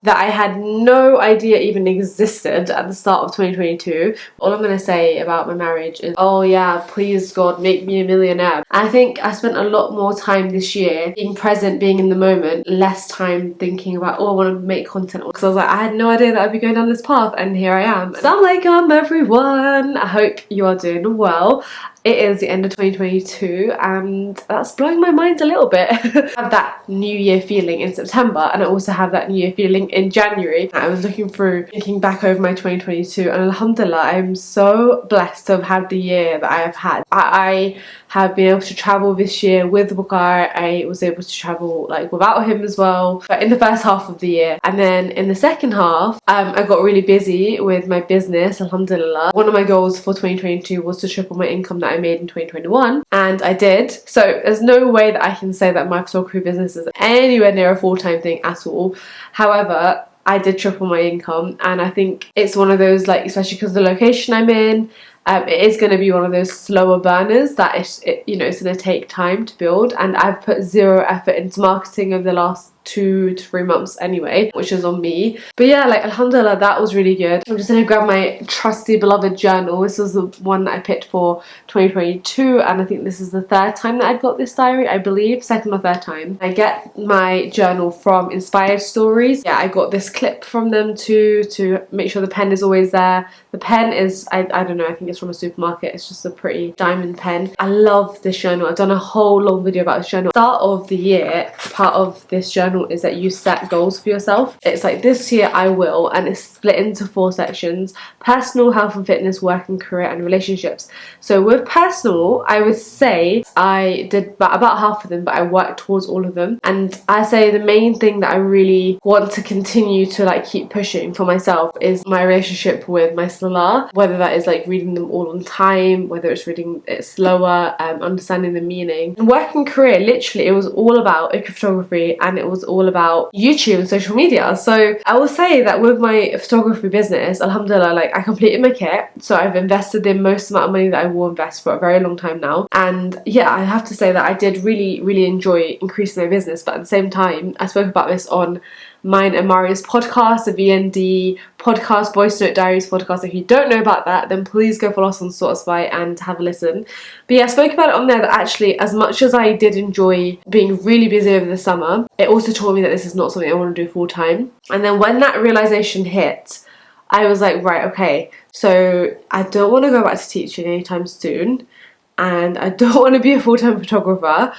that I had no idea even existed at the start of 2022. All I'm going to say about my marriage is, oh yeah, please God, make me a millionaire. I think I spent a lot more time this year being present, being in the moment, less time thinking about, oh, I want to make content. Because I was like, I had no idea that I'd be going down this path, and here I am. Assalamualaikum everyone. I hope you are doing well. It is the end of 2022 and that's blowing my mind a little bit. I have that new year feeling in September, and I also have that new year feeling in January. I was looking through, thinking back over my 2022, and alhamdulillah, I'm so blessed to have had the year that I have had. I have been able to travel this year with Bukar. I was able to travel like without him as well, but in the first half of the year. And then in the second half, I got really busy with my business, alhamdulillah. One of my goals for 2022 was to triple my income that I made in 2021, and I did. So there's no way that I can say that my photography business is anywhere near a full-time thing at all. However, I did triple my income, and I think it's one of those, like, especially because the location I'm in, it is going to be one of those slower burners that it's going to take time to build, and I've put zero effort into marketing over the last 2 to 3 months anyway, which is on me. But yeah, like, alhamdulillah, that was really good. I'm just gonna grab my trusty beloved journal. This was the one that I picked for 2022, and I think this is the third time that I'd got this diary, I believe, second or third time. I get my journal from Inspired Stories. Yeah, I got this clip from them too, to make sure the pen is always there. The pen is, I don't know, I think it's from a supermarket. It's just a pretty diamond pen. I love this journal. I've done a whole long video about this journal. Start of the year, part of this journal is that you set goals for yourself. It's like, this year I will, and it's split into 4 sections: personal, health and fitness, work and career, and relationships. So with personal, I would say I did about half of them, but I worked towards all of them. And I say the main thing that I really want to continue to like keep pushing for myself is my relationship with my Salah, whether that is like reading them all on time, whether it's reading it slower, understanding the meaning. And work and career, literally, it was all about Iqra photography, and it was all about YouTube and social media. So I will say that with my photography business, alhamdulillah, like, I completed my kit, so I've invested the most amount of money that I will invest for a very long time now. And yeah, I have to say that I did really enjoy increasing my business, but at the same time, I spoke about this on mine and Maria's podcast, the VND podcast, Voice Note Diaries podcast. If you don't know about that, then please go follow us on Spotify and have a listen. But yeah, I spoke about it on there that actually, as much as I did enjoy being really busy over the summer, it also taught me that this is not something I want to do full time. And then when that realization hit, I was like, right, okay, so I don't want to go back to teaching anytime soon, and I don't want to be a full-time photographer.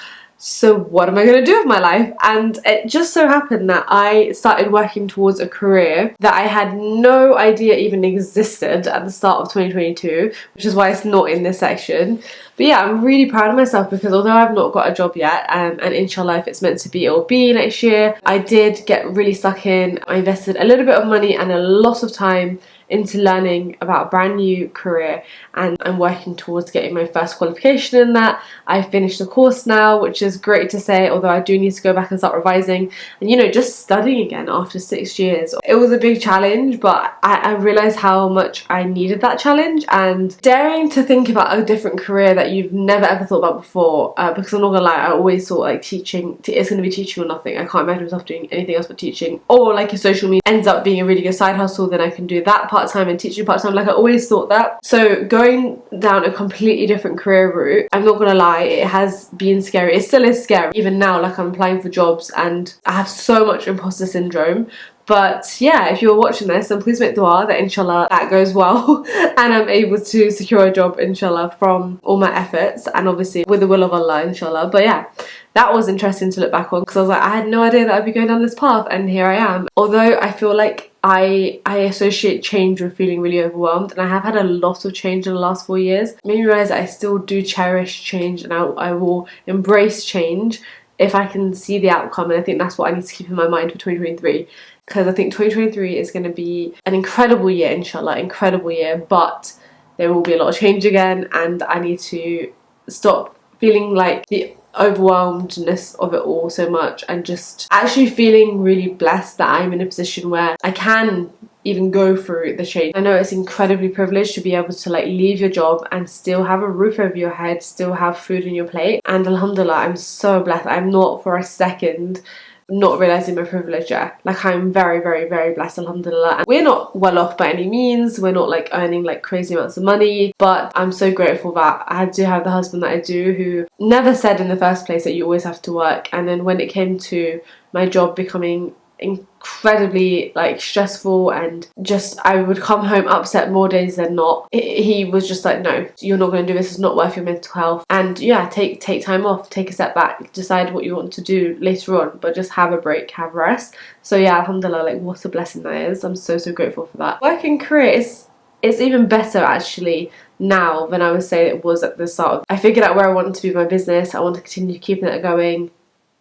So what am I going to do with my life? And it just so happened that I started working towards a career that I had no idea even existed at the start of 2022, which is why it's not in this section. But yeah, I'm really proud of myself, because although I've not got a job yet, and inshallah, if it's meant to be, it'll be next year, I did get really stuck in. I invested a little bit of money and a lot of time into learning about a brand new career, and I'm working towards getting my first qualification in that. I finished the course now, which is great to say, although I do need to go back and start revising and just studying again after 6 years. It was a big challenge, but I realised how much I needed that challenge, and daring to think about a different career that you've never ever thought about before, because I'm not gonna lie, I always thought like teaching, it's gonna be teaching or nothing. I can't imagine myself doing anything else but teaching, or like if social media ends up being a really good side hustle, then I can do that part-time and teaching part-time. Like, I always thought that. So going down a completely different career route, I'm not gonna lie, it has been scary. It still is scary even now. Like, I'm applying for jobs and I have so much imposter syndrome. But yeah, if you're watching this, then please make dua that inshallah that goes well and I'm able to secure a job inshallah from all my efforts, and obviously with the will of Allah inshallah. But yeah, that was interesting to look back on, because I was like, I had no idea that I'd be going down this path, and here I am. Although I feel like I associate change with feeling really overwhelmed, and I have had a lot of change in the last 4 years. It made me realise that I still do cherish change, and I will embrace change if I can see the outcome. And I think that's what I need to keep in my mind for 2023, because I think 2023 is going to be an incredible year, inshallah, incredible year, but there will be a lot of change again, and I need to stop feeling like the overwhelmedness of it all so much, and just actually feeling really blessed that I'm in a position where I can even go through the change. I know it's incredibly privileged to be able to like leave your job and still have a roof over your head, still have food on your plate, and alhamdulillah, I'm so blessed. I'm not for a second not realising my privilege yet. Like, I'm very, very, very blessed, alhamdulillah. And we're not well off by any means. We're not like earning like crazy amounts of money, but I'm so grateful that I do have the husband that I do, who never said in the first place that you always have to work. And then when it came to my job becoming incredibly like stressful, and just I would come home upset more days than not, he was just like, no, you're not going to do this, it's not worth your mental health, and yeah, take time off, take a step back, decide what you want to do later on, but just have a break, have rest. So yeah, alhamdulillah, like what a blessing that is. I'm so grateful for that. Working career is even better actually now than I would say it was at the start. I figured out where I wanted to be my business. I want to continue keeping it going,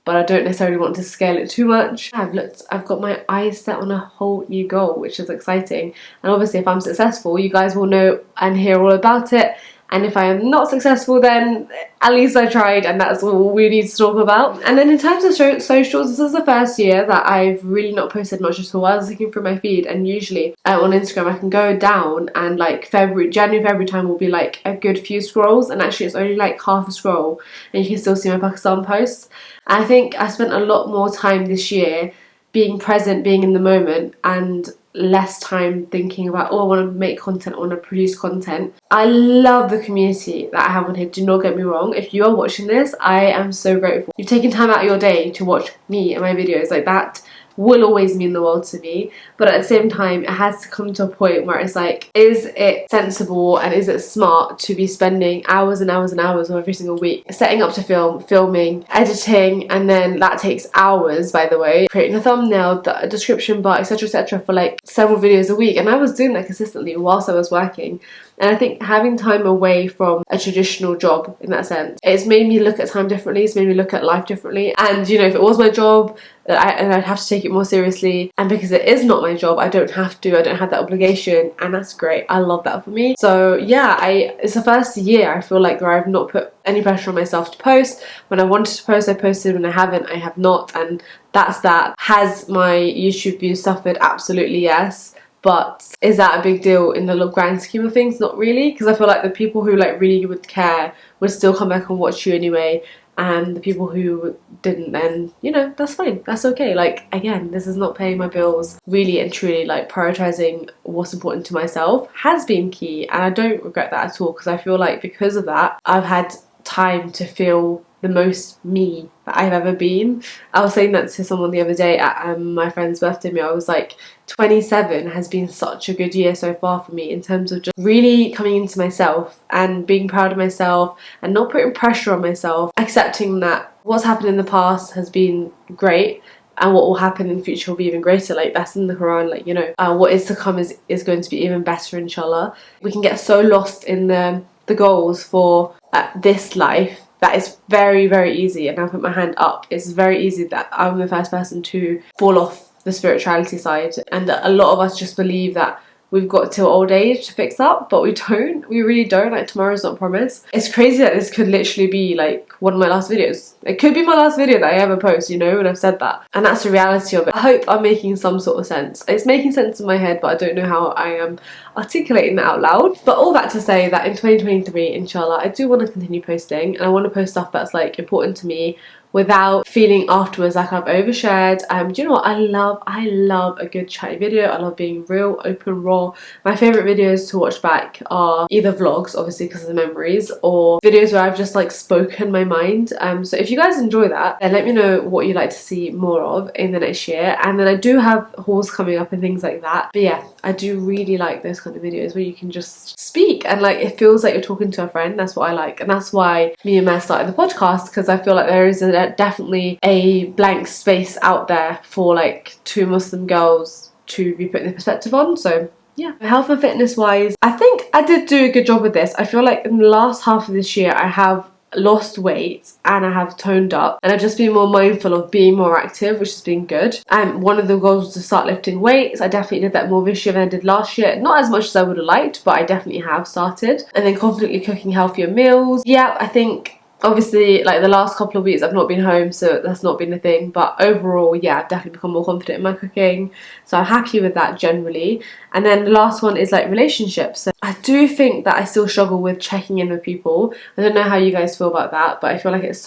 but I don't necessarily want to scale it too much. I've got my eyes set on a whole new goal, which is exciting. And obviously if I'm successful, you guys will know and hear all about it. And if I am not successful, then at least I tried, and that's all we need to talk about. And then in terms of socials, this is the first year that I've really not posted much at all. I was looking through my feed, and usually on Instagram I can go down and like January, February time will be like a good few scrolls, and actually it's only like half a scroll and you can still see my Pakistan posts. I think I spent a lot more time this year being present, being in the moment, and less time thinking about, oh, I want to make content, I want to produce content. I love the community that I have on here, do not get me wrong. If you are watching this, I am so grateful. You've taken time out of your day to watch me and my videos. Like, that will always mean the world to me, but at the same time it has to come to a point where it's like, is it sensible and is it smart to be spending hours and hours and hours every single week setting up to film, filming, editing, and then that takes hours, by the way, creating a thumbnail, the description bar, etc, for like several videos a week. And I was doing that consistently whilst I was working. And I think having time away from a traditional job, in that sense, it's made me look at time differently, it's made me look at life differently. And you know, if it was my job, I'd have to take it more seriously, and because it is not my job, I don't have that obligation, and that's great. I love that for me. So yeah, it's the first year I feel like where I've not put any pressure on myself to post. When I wanted to post, I posted. When I haven't, I have not, and that's that. Has my YouTube views suffered? Absolutely yes. But is that a big deal in the grand scheme of things? Not really, because I feel like the people who like really would care would still come back and watch you anyway, and the people who didn't, then you know, that's fine, that's okay. Like, again, this is not paying my bills. Really and truly, like, prioritizing what's important to myself has been key, and I don't regret that at all, because I feel like because of that I've had time to feel the most me that I've ever been. I was saying that to someone the other day at my friend's birthday meal. I was like, 27 has been such a good year so far for me in terms of just really coming into myself and being proud of myself and not putting pressure on myself, accepting that what's happened in the past has been great and what will happen in the future will be even greater. Like, that's in the Quran, like, you know, what is to come is going to be even better, inshallah. We can get so lost in the goals for this life that is very, very easy, and I put my hand up, it's very easy that I'm the first person to fall off the spirituality side, and a lot of us just believe that we've got till old age to fix up, but we don't. We really don't. Like, tomorrow's not promised. It's crazy that this could literally be like one of my last videos. It could be my last video that I ever post, you know, and I've said that. And that's the reality of it. I hope I'm making some sort of sense. It's making sense in my head, but I don't know how I am articulating that out loud. But all that to say that in 2023, inshallah, I do want to continue posting, and I want to post stuff that's like important to me, without feeling afterwards like I've overshared. Do you know what? I love a good chatty video. I love being real, open, raw. My favourite videos to watch back are either vlogs, obviously because of the memories, or videos where I've just like spoken my mind. So if you guys enjoy that, then let me know what you'd like to see more of in the next year. And then I do have hauls coming up and things like that. But yeah, I do really like those kind of videos where you can just speak and like it feels like you're talking to a friend. That's what I like, and that's why me and Maz started the podcast, because I feel like there is definitely a blank space out there for like two Muslim girls to be put in perspective on. So yeah, health and fitness wise, I think I did do a good job with this. I feel like in the last half of this year I have lost weight and I have toned up, and I've just been more mindful of being more active, which has been good. And one of the goals was to start lifting weights. I definitely did that more this year than I did last year. Not as much as I would have liked, but I definitely have started. And then confidently cooking healthier meals. Yeah, I think Obviously, like the last couple of weeks I've not been home, so that's not been a thing, but overall, yeah, I've definitely become more confident in my cooking, so I'm happy with that generally. And then the last one is like relationships. So I do think that I still struggle with checking in with people. I don't know how you guys feel about that, but I feel like it is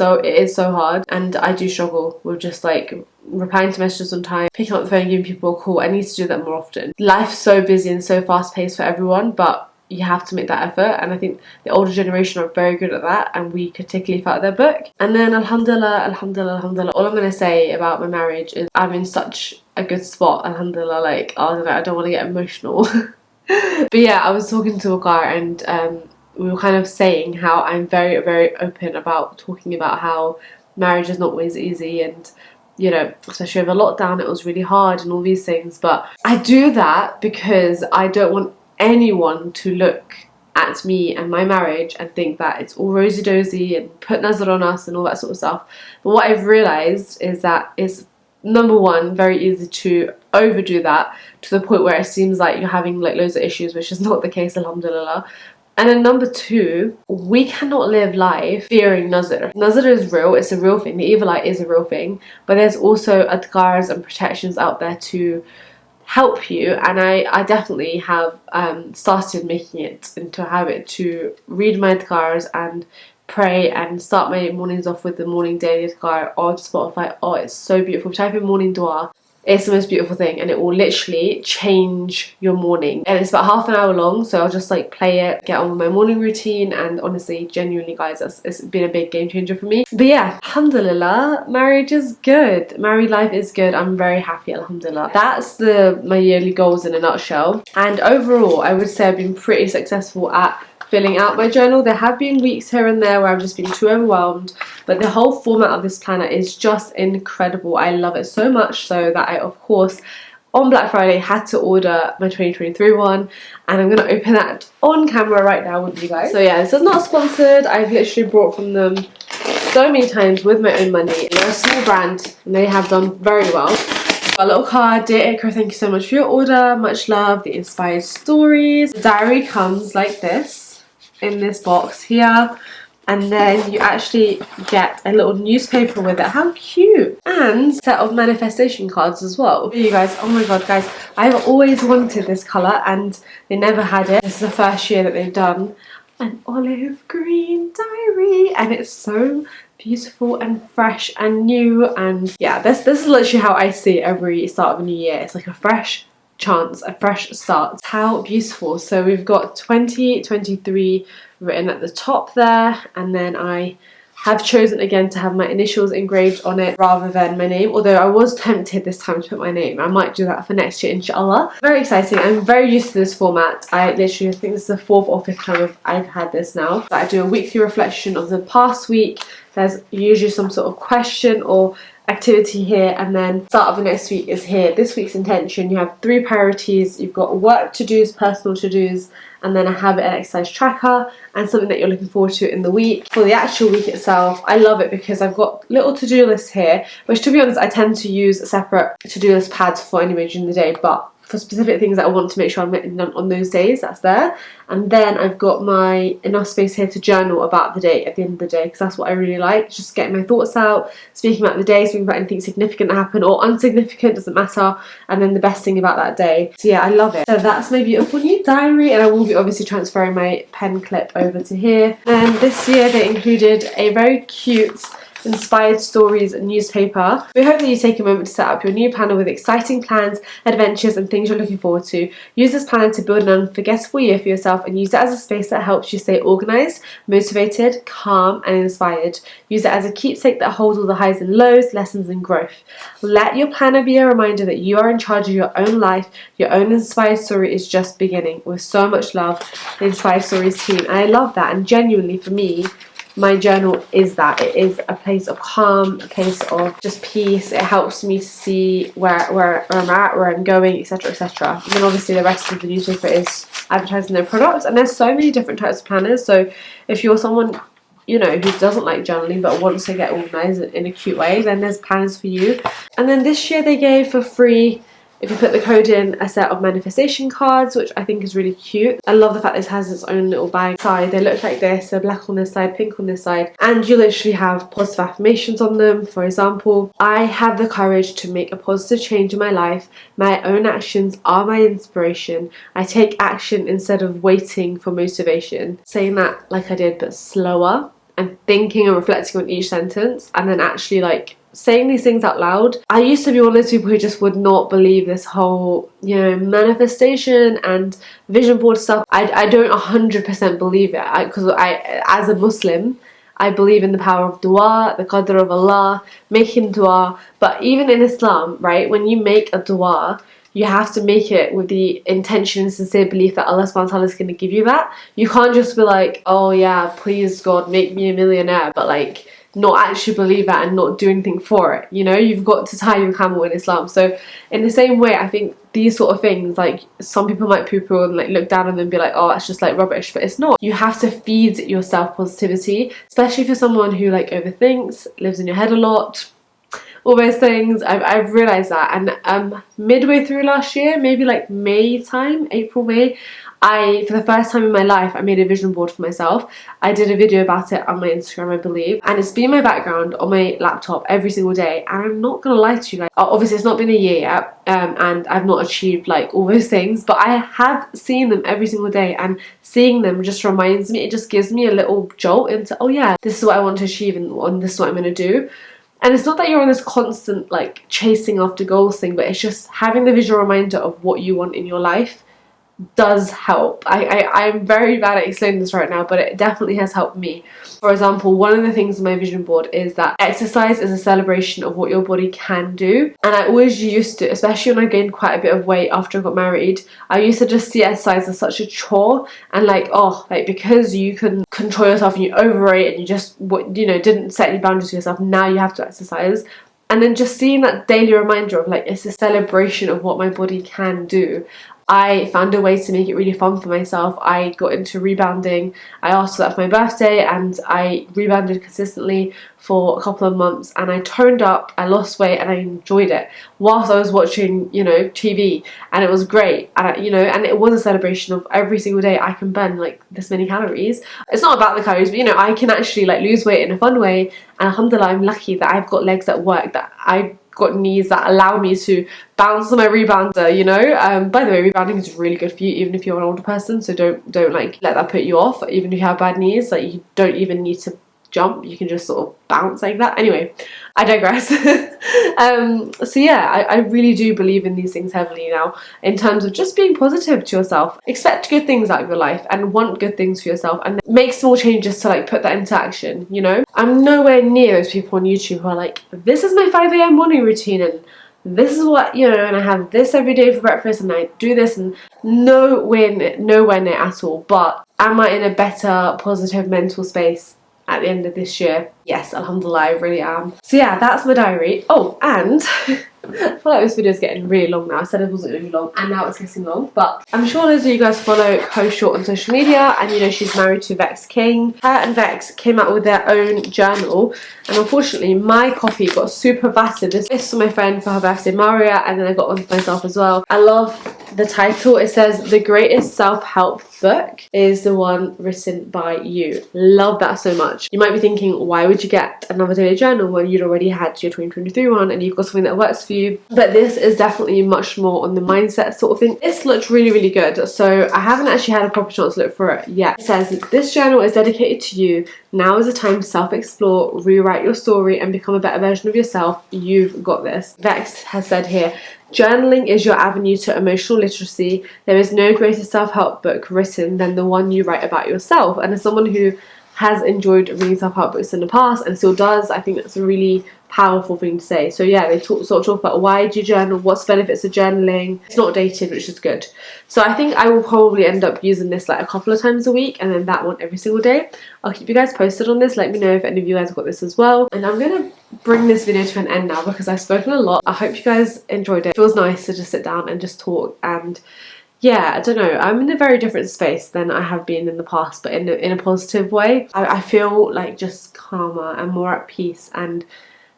so hard, and I do struggle with just like replying to messages on time, picking up the phone, giving people a call. I need to do that more often. Life's so busy and so fast paced for everyone, but you have to make that effort, and I think the older generation are very good at that, and we could take a leaf out of their book. And then alhamdulillah, all I'm going to say about my marriage is I'm in such a good spot, alhamdulillah. Like, I don't want to get emotional. But yeah, I was talking to Iqra, and we were kind of saying how I'm very open about talking about how marriage is not always easy, and you know, especially over lockdown it was really hard and all these things. But I do that because I don't want anyone to look at me and my marriage and think that it's all rosy-dozy and put nazar on us and all that sort of stuff. But what I've realised is that it's, number one, very easy to overdo that to the point where it seems like you're having like loads of issues, which is not the case, alhamdulillah. And then number two, we cannot live life fearing nazar. Nazar is real, it's a real thing, the evil eye is a real thing, but there's also adhkars and protections out there to help you, and I definitely have started making it into a habit to read my adhkars and pray and start my mornings off with the morning daily adhkar on Spotify. Oh, it's so beautiful. Type in morning dua. It's the most beautiful thing, and it will literally change your morning. And it's about half an hour long, so I'll just like play it, get on with my morning routine, and honestly, genuinely guys, it's been a big game changer for me. But yeah, alhamdulillah, marriage is good. Married life is good. I'm very happy, alhamdulillah. That's my yearly goals in a nutshell. And overall, I would say I've been pretty successful at filling out my journal. There have been weeks here and there where I've just been too overwhelmed, but the whole format of this planner is just incredible. I love it so much so that I, of course, on Black Friday had to order my 2023 one, and I'm going to open that on camera right now with you guys. So yeah, this is not sponsored. I've literally bought from them so many times with my own money. They're a small brand and they have done very well. A little card, dear Iqra, thank you so much for your order, much love, the inspired stories. The diary comes like this, in this box here, and then you actually get a little newspaper with it. How cute! And a set of manifestation cards as well. You guys, oh my god guys, I've always wanted this colour and they never had it. This is the first year that they've done an olive green diary, and it's so beautiful and fresh and new. And yeah, this is literally how I see every start of a new year. It's like a fresh chance, a fresh start. How beautiful. So we've got 2023 written at the top there, and then I have chosen again to have my initials engraved on it rather than my name, although I was tempted this time to put my name. I might do that for next year, inshallah. Very exciting. I'm very used to this format. I literally think this is the 4th or 5th time I've had this now. I do a weekly reflection of the past week. There's usually some sort of question or activity here, and then start of the next week is here. This week's intention, you have 3 priorities. You've got work to-dos, personal to-dos, and then a habit and exercise tracker, and something that you're looking forward to in the week. For the actual week itself, I love it because I've got little to-do lists here, which to be honest I tend to use separate to-do list pads for anyway during the day, but for specific things that I want to make sure I'm getting done on those days, that's there. And then I've got my enough space here to journal about the day at the end of the day, because that's what I really like, just getting my thoughts out, speaking about the day, speaking about anything significant that happened or insignificant, doesn't matter, and then the best thing about that day. So yeah, I love it. So that's my beautiful new diary, and I will be obviously transferring my pen clip over to here. And this year they included a very cute inspired stories newspaper. We hope that you take a moment to set up your new planner with exciting plans, adventures and things you're looking forward to. Use this planner to build an unforgettable year for yourself, and use it as a space that helps you stay organised, motivated, calm and inspired. Use it as a keepsake that holds all the highs and lows, lessons and growth. Let your planner be a reminder that you are in charge of your own life. Your own inspired story is just beginning. With so much love, the Inspired Stories team. And I love that, and genuinely for me, my journal is that. It is a place of calm, a place of just peace. It helps me to see where I'm at, where I'm going, etc, etc. And then obviously the rest of the newspaper is advertising their products, and there's so many different types of planners. So if you're someone, you know, who doesn't like journaling but wants to get organised in a cute way, then there's planners for you. And then this year they gave for free If you put the code in, a set of manifestation cards, which I think is really cute. I love the fact this has its own little bag side. They look like this, they're black on this side, pink on this side, and you literally have positive affirmations on them. For example, I have the courage to make a positive change in my life. My own actions are my inspiration. I take action instead of waiting for motivation. Saying that like I did, but slower, and thinking and reflecting on each sentence, and then actually like saying these things out loud. I used to be one of those people who just would not believe this whole, you know, manifestation and vision board stuff. I don't 100% believe it, because I, as a Muslim, I believe in the power of dua, the qadr of Allah, making dua. But even in Islam, right, when you make a dua, you have to make it with the intention and sincere belief that Allah subhanahu wa ta'ala is going to give you that. You can't just be like, oh yeah, please God, make me a millionaire, but like not actually believe that and not do anything for it. You know, you've got to tie your camel in Islam. So in the same way, I think these sort of things, like some people might poo-poo and like look down on them and be like, oh, that's just like rubbish, but it's not. You have to feed yourself positivity, especially for someone who like overthinks, lives in your head a lot, all those things. I've realised that. And midway through last year, maybe like May time, April, May, for the first time in my life, I made a vision board for myself. I did a video about it on my Instagram, I believe, and it's been my background on my laptop every single day. And I'm not gonna lie to you guys, obviously it's not been a year yet, and I've not achieved like all those things, but I have seen them every single day, and seeing them just reminds me, it just gives me a little jolt into, oh yeah, this is what I want to achieve, and this is what I'm gonna do. And it's not that you're on this constant like chasing after goals thing, but it's just having the visual reminder of what you want in your life does help. I'm very bad at explaining this right now, but it definitely has helped me. For example, one of the things on my vision board is that exercise is a celebration of what your body can do. And I always used to, especially when I gained quite a bit of weight after I got married, I used to just see exercise as such a chore, and like, oh, like because you can control yourself and you overate and you just, you know, didn't set any boundaries for yourself, now you have to exercise. And then just seeing that daily reminder of like, it's a celebration of what my body can do, I found a way to make it really fun for myself. I got into rebounding. I asked for that for my birthday, and I rebounded consistently for a couple of months, and I toned up, I lost weight, and I enjoyed it whilst I was watching, you know, TV, and it was great. And you know, and it was a celebration of every single day I can burn like this many calories. It's not about the calories, but you know, I can actually like lose weight in a fun way, and alhamdulillah, I'm lucky that I've got legs that work, that I've got knees that allow me to bounce on my rebounder, you know. By the way, rebounding is really good for you, even if you're an older person, so don't like let that put you off. Even if you have bad knees, like you don't even need to jump, you can just sort of bounce like that. Anyway, I digress. So yeah, I really do believe in these things heavily now, in terms of just being positive to yourself. Expect good things out of your life and want good things for yourself, and make small changes to like put that into action, you know. I'm nowhere near those people on YouTube who are like, this is my 5 a.m. morning routine, and this is what, you know, and I have this every day for breakfast, and I do this, and nowhere near at all. But am I in a better, positive mental space at the end of this year? Yes, alhamdulillah, I really am. So yeah, that's my diary. Oh, and I feel like this video is getting really long now. I said it wasn't going to be long, and now it's getting long. But I'm sure loads of you guys follow Kaushal on social media, and you know she's married to Vex King. Her and Vex came out with their own journal, and unfortunately my copy got super battered. This is for my friend for her birthday, Maria, and then I got one for myself as well. I love the title. It says, "The greatest self-help book is the one written by you." Love that so much. You might be thinking, why would you get another daily journal when you'd already had your 2023 one and you've got something that works for you? But this is definitely much more on the mindset sort of thing. This looks really, really good. So I haven't actually had a proper chance to look for it yet. It says, "This journal is dedicated to you. Now is the time to self-explore, rewrite your story, and become a better version of yourself. You've got this." Vex has said here, "Journaling is your avenue to emotional literacy. There is no greater self-help book written than the one you write about yourself." And as someone who has enjoyed reading self-help books in the past and still does, I think that's a really powerful thing to say. So yeah, they sort of talk about why do you journal, what's the benefits of journaling. It's not dated, which is good. So I think I will probably end up using this like a couple of times a week, and then that one every single day. I'll keep you guys posted on this. Let me know if any of you guys have got this as well. And I'm gonna bring this video to an end now because I've spoken a lot. I hope you guys enjoyed it. It feels nice to just sit down and just talk, and yeah, I don't know, I'm in a very different space than I have been in the past, but in a positive way. I feel like just calmer and more at peace, and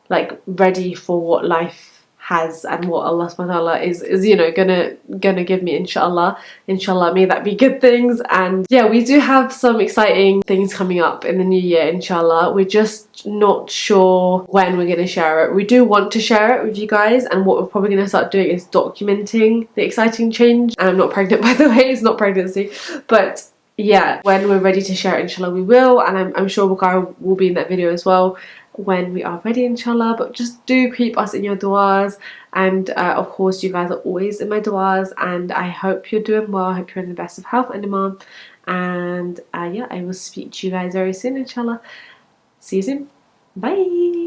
like ready for what life has and what Allah subhanahu wa ta'ala is you know gonna give me, inshallah. Inshallah, may that be good things. And yeah, we do have some exciting things coming up in the new year, inshallah. We're just not sure when we're gonna share it. We do want to share it with you guys, and what we're probably gonna start doing is documenting the exciting change. And I'm not pregnant, by the way, it's not pregnancy, but yeah, when we're ready to share it, inshallah, we will. And I'm sure Bukhara will be in that video as well when we are ready, inshallah. But just do keep us in your du'as, and of course you guys are always in my du'as, and I hope you're doing well. I hope you're in the best of health and iman, and yeah, I will speak to you guys very soon, inshallah. See you soon. Bye.